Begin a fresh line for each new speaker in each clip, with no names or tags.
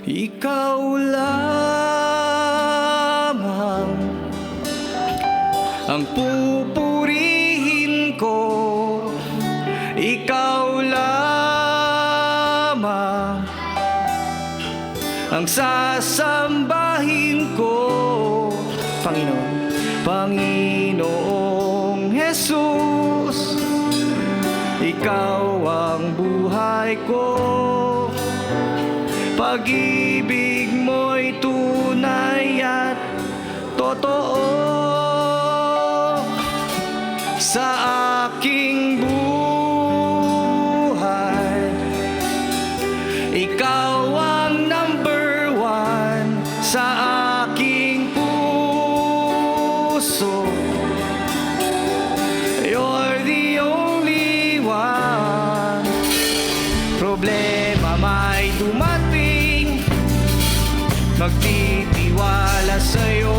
Ikaw lamang ang pupurihin ko, ikaw lamang ang sasambahin ko, Panginoon. Panginoong Jesus, ikaw ang buhay ko. Pag-ibig mo'y tunay at totoo sa aking buhay. Ikaw ang number one sa aking puso. You're the only one. Problema may dumating, magtitiwala sa'yo.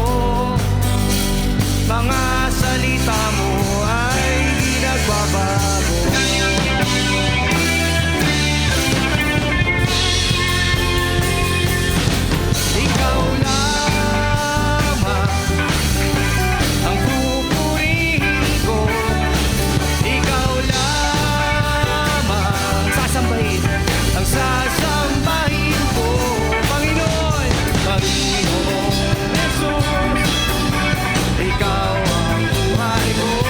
Mga salita mo ay di nagbabago. Ikaw lamang ang pupurihin ko, ikaw lamang ang sasambahin ko, Panginoon. Panginoon Jesus, ikaw ang buhay ko.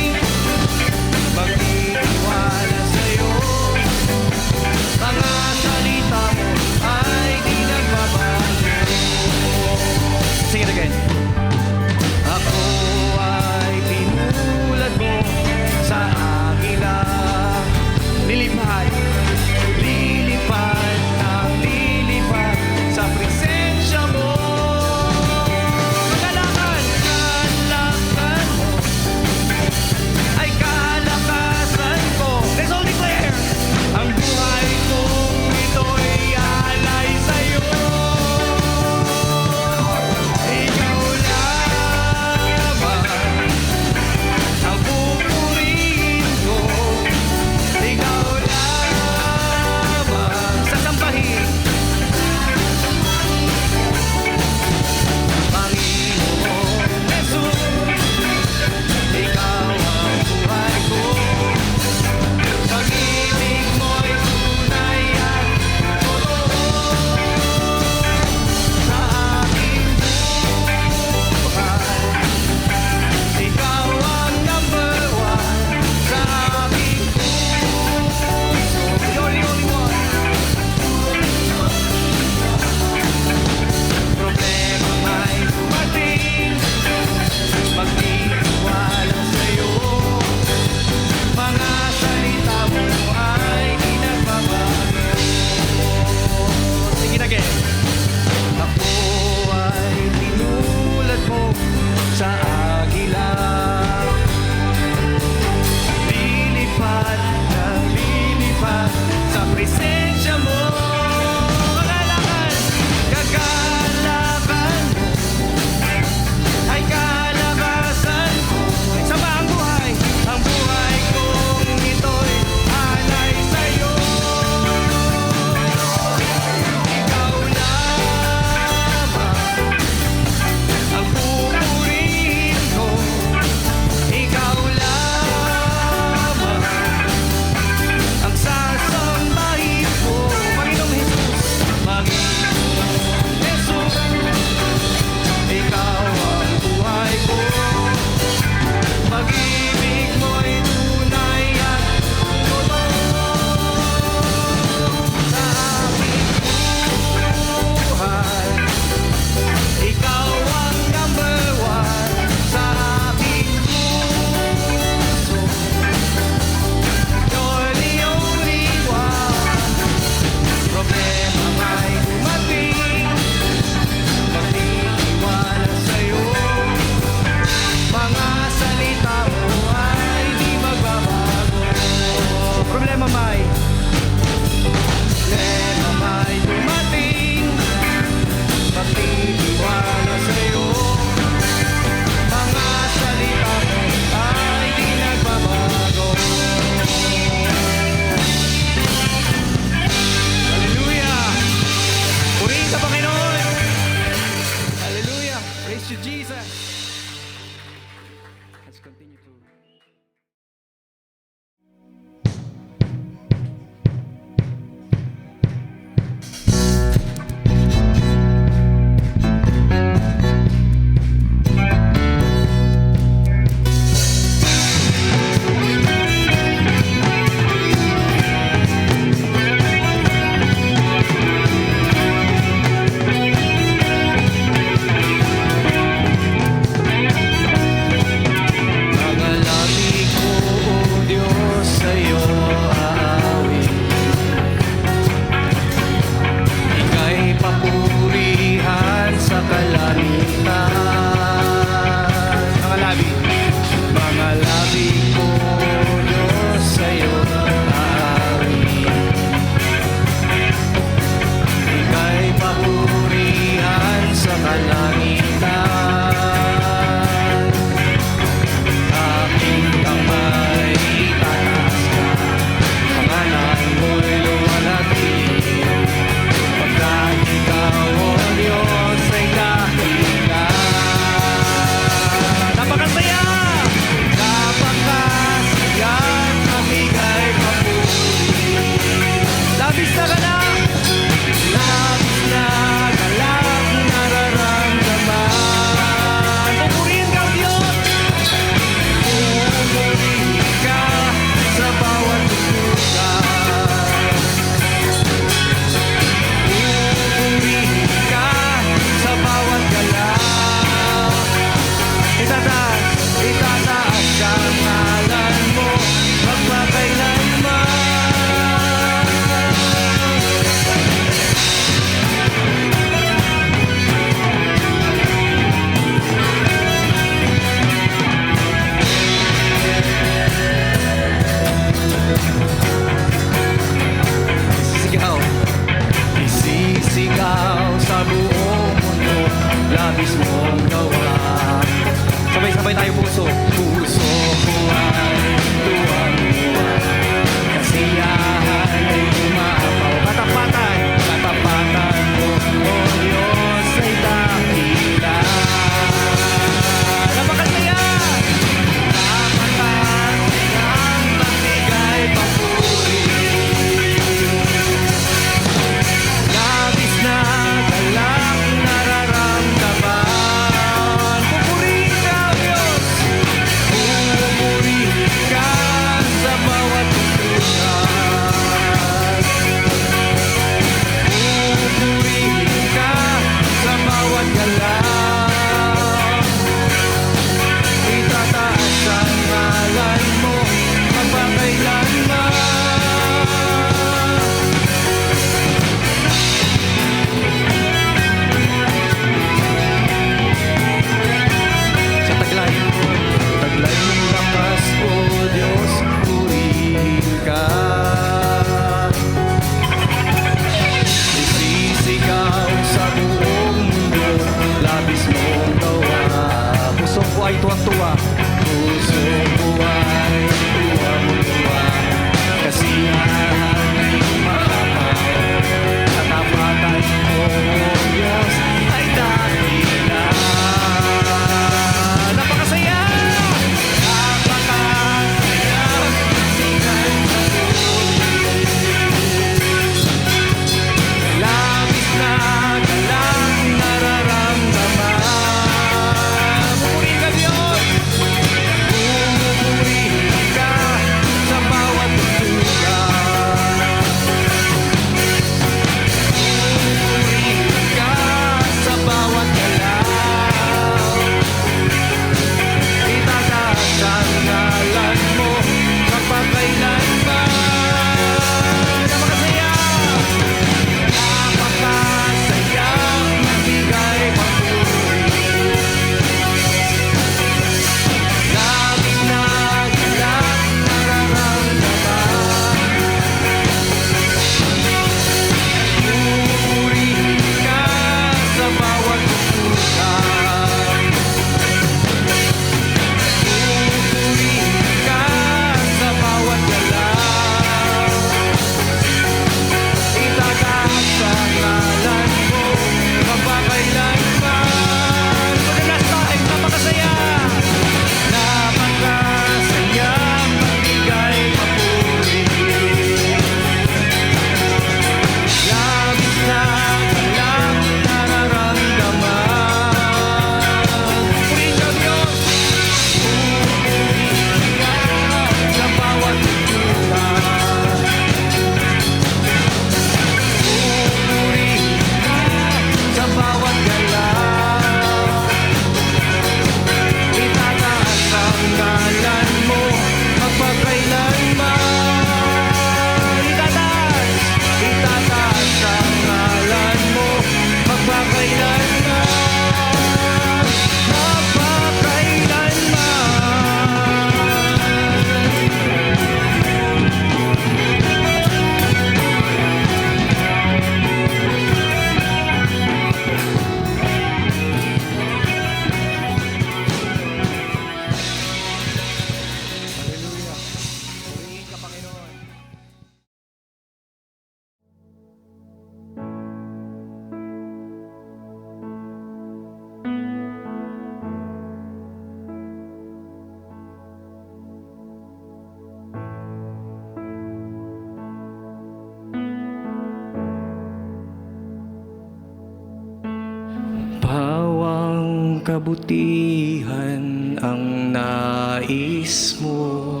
kabutihan ang nais mo.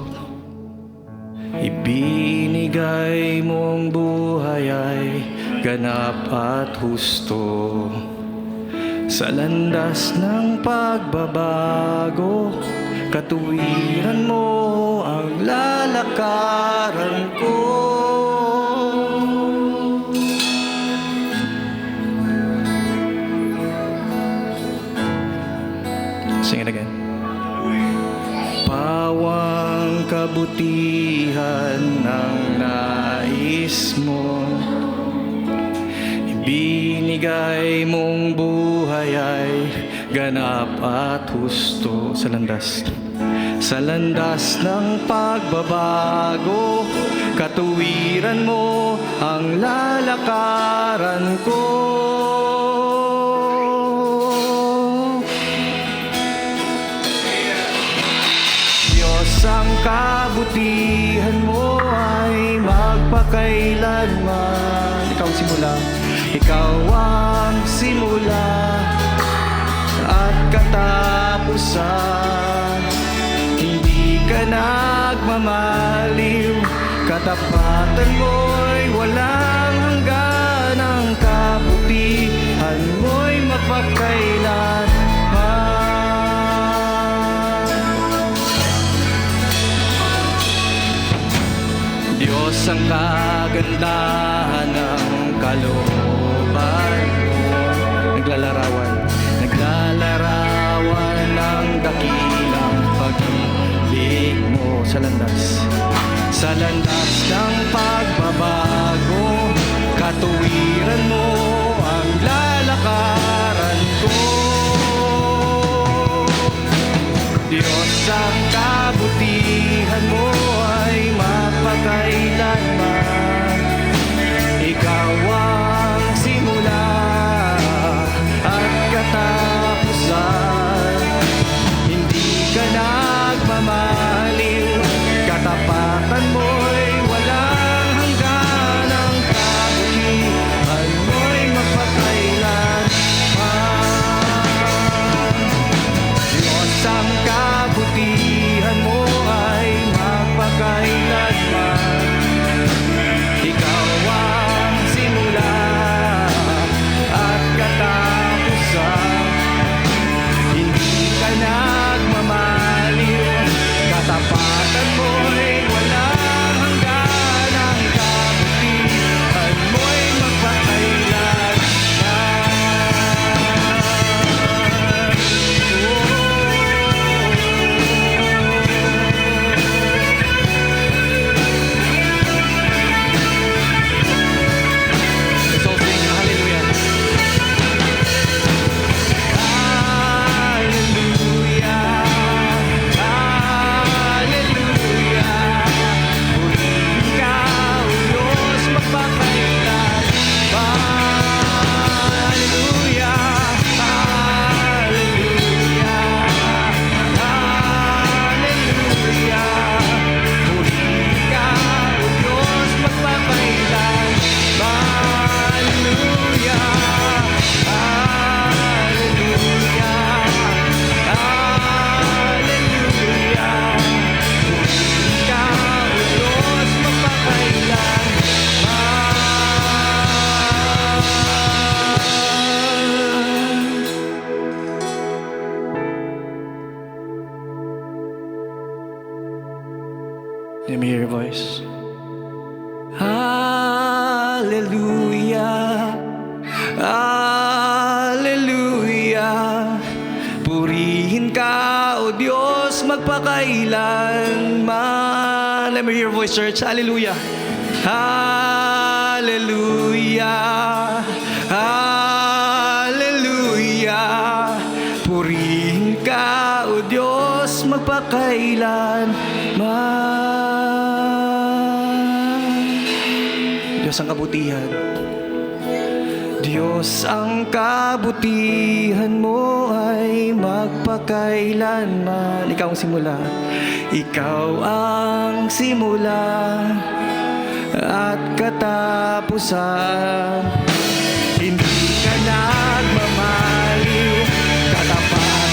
Ibinigay mong buhay ay ganap at husto. Sa landas ng pagbabago, katuwiran mo ang lalakaran ko. Sing it again. Pawang kabutihan ng nais mo, ibinigay mong buhay ay ganap at husto. Sa landas ng pagbabago, katuwiran mo ang lalakaran ko. Ang kabutihan mo ay magpakailanman. Ikaw ang simula, ikaw ang simula at katapusan. Hindi ka nagmamaliw, katapatan mo'y walang hanggan. Ang kabutihan mo'y magpakailanman. Diyos ang kagandahan ng kalooban mo. Naglalarawan ng dakilang pag-ibig mo. Sa landas ng pagbabago, katuwiran mo ang lalakaran ko. Diyos ang kabutihan mo ay mapakailanman. Ikaw ang simula at katapusan. Hindi ka nagmamaliw, katapatan mo'y walang hanggan. Ang kabutihan mo'y mapakailanman. Diyos ang kabutihan mo ay magpakailanman. Ikaw ang simula at katapusan. Hindi ka nagmamaliw, katapatan mo'y walang hanggan. Ang kabutihan mo'y magpakailanman. Let me hear your voice. Hallelujah, Hallelujah. Purihin ka, O Diyos, magpakailanman. Let me hear your voice, church. Hallelujah. Hallelujah, Hallelujah. Purihin ka, O Diyos, magpakailanman. Diyos ang kabutihan. Diyos ang kabutihan mo ay magpakailanman. Ikaw ang simula. Ikaw ang simula at katapusan. Hindi ka nagmamaliw, katapat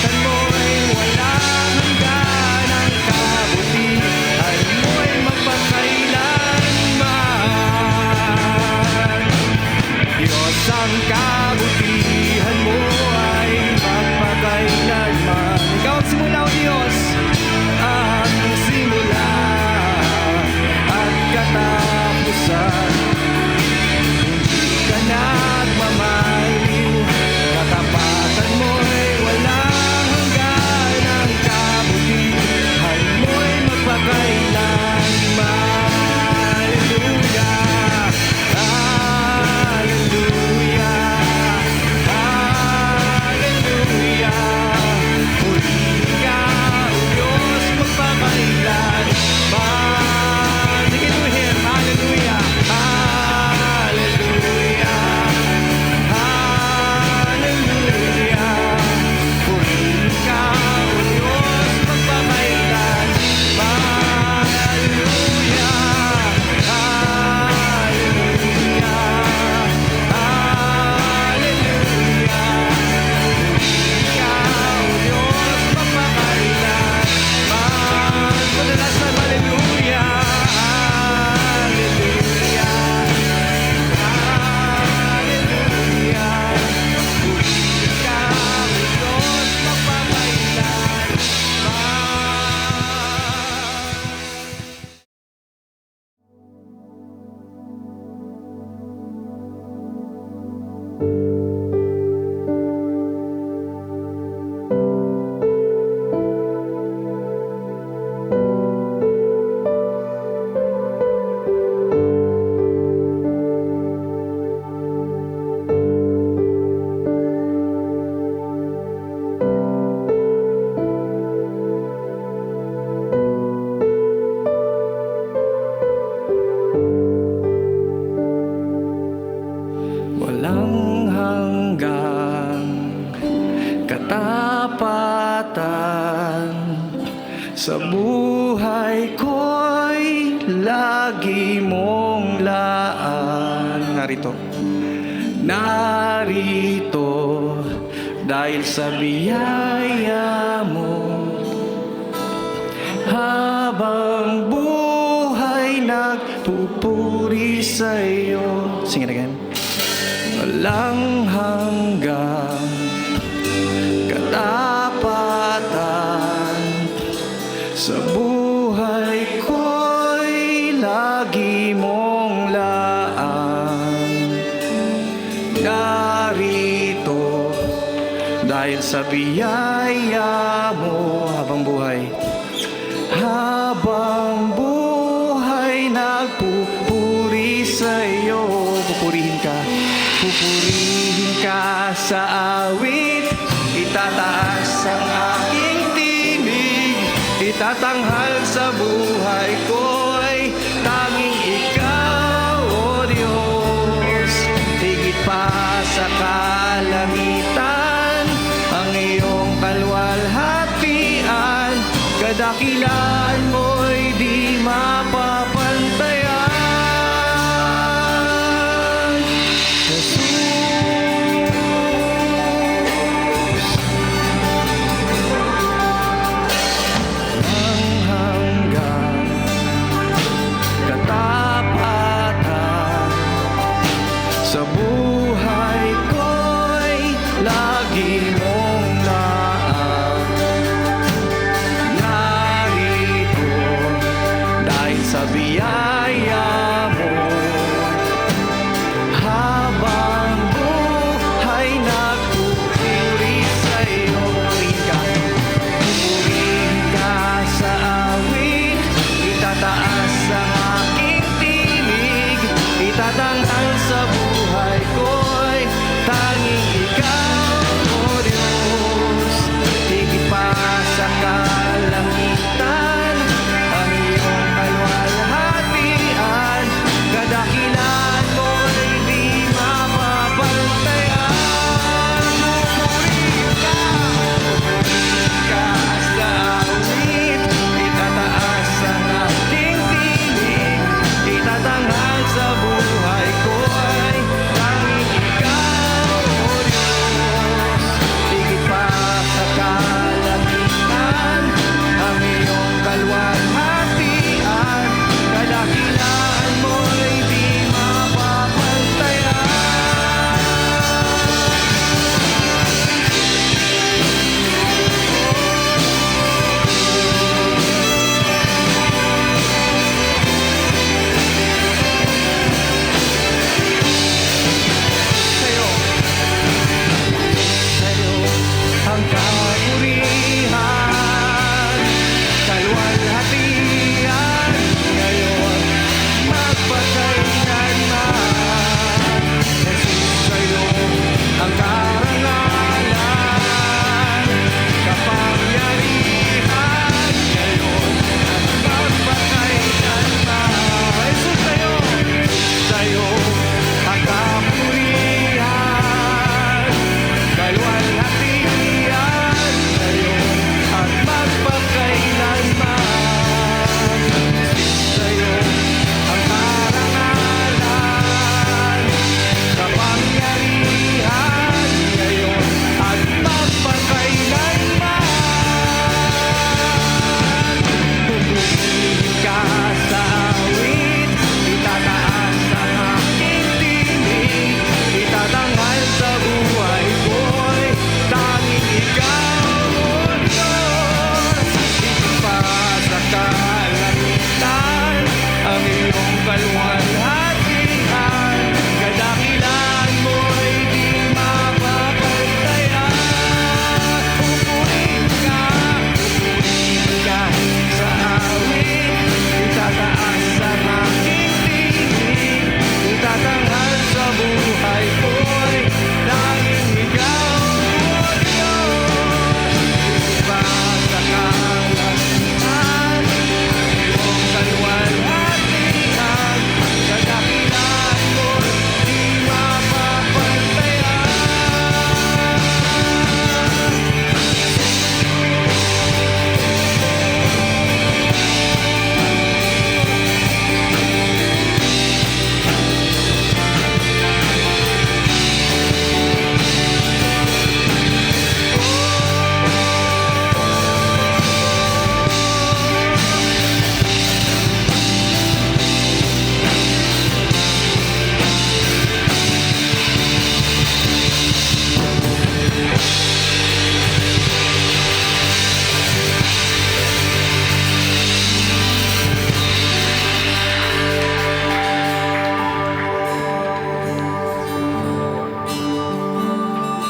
Sa buhay ko'y lagi mong laan. Narito dahil sa biyaya mo. Habang buhay nagpupuri sa'yo. Sing it again. Walang hanggang katapatan. Sa buhay ko'y lagi mong laan. Narito dahil sa biyaya mo. Habang buhay nagpupuri sa'yo. Pupurihin ka sa awit. Itataas ang aking tinig. Itatanghal sa buhay ko'y tanging ikaw, O Diyos. Higit pa sa kalangitan ang iyong kalwalhatian. Kadakilaan mo'y di mapapantayan. Jesus, ang hanggang katapatan. Sa buhay ko'y lagi mong naan. Narito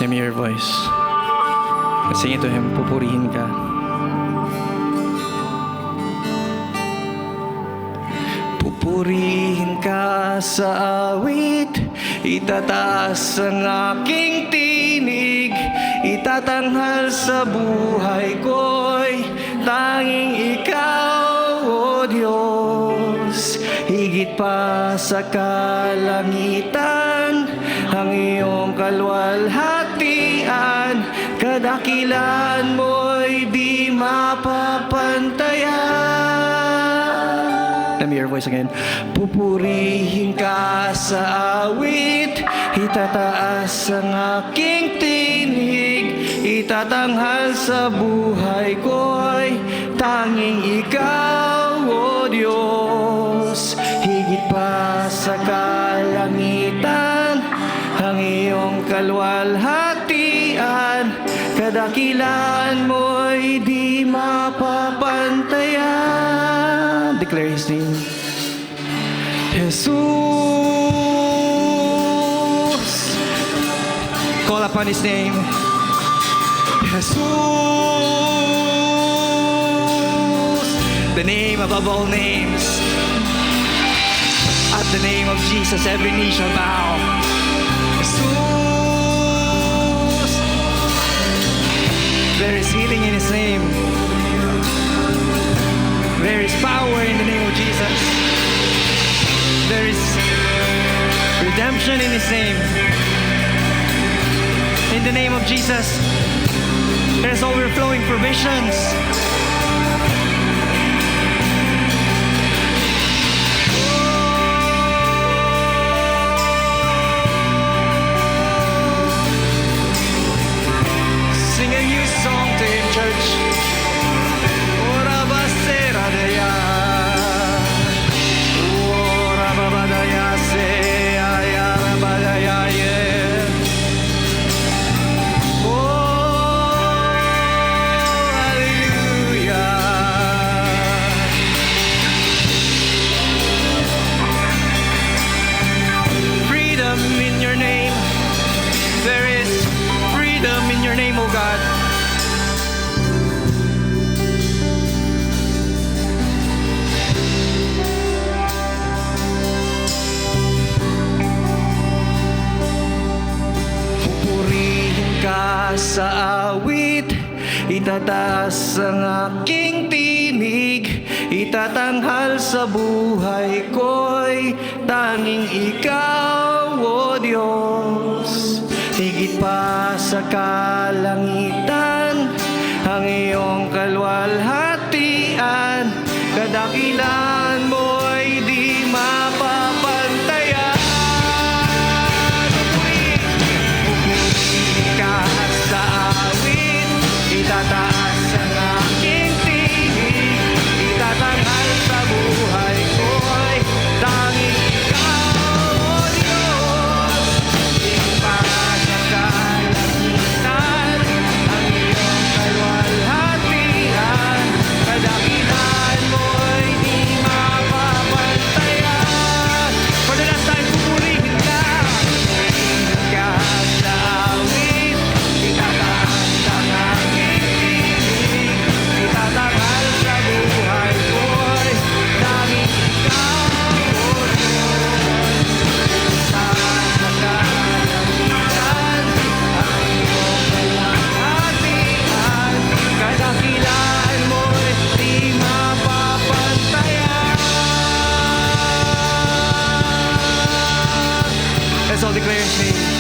Let me hear your voice. Sing it to Him. Pupurihin ka. Pupurihin ka sa awit, itataas ang aking tinig, itatanghal sa buhay ko'y tanging Ikaw, O Diyos. Higit pa sa kalangitan, ang iyong kalwalhatian, kadakilan mo'y di mapapantayan. Let me hear your voice again. Pupurihin ka sa awit, itataas ang aking tinig, itatanghal sa buhay ko'y tanging Ikaw, O Diyos. Higit pa sa kalangitan, ang iyong kalwalhatian, kadakilan mo'y di mapapantayan. Declare His name. Jesus. Call upon His name. Jesus. The name above all names. At the name of Jesus, every knee shall bow. Jesus. There is healing in His name. There is power in the name of Jesus. There is redemption in His name. In the name of Jesus, there's overflowing provisions. Sing a new song to Him, church. Ora basera de ya. Ora babadaya se ya babadaya ye. Oh, hallelujah. Freedom in your name. There is freedom in your name, oh God. Pupurihin ka sa awit, itataas ang aking tinig, itatanghal sa buhay ko'y tanging Ikaw, O Diyos. Higit pa sa kalangitan, ang iyong kalwalhatian, kadakilan mo'y di mapapantayan. Pupurihin ka sa awit, itataas ang aking tinig, itatanghal sa buhay ko'y tanging Ikaw, O Diyos. Higit pa sa kalangitan, ang iyong kalwalhatian, kadakilan mo'y di mapapantayan. For the last time, pupurihin ka. Pupurihin ka sa awit, itataas ang aking tinig, itatanghal sa buhay ko'y tanging Ikaw, O Diyos. Sa kalangitan, ang iyong kalwalhatian, kadakilan mo'y di mapapantayan. Let's all declare His name.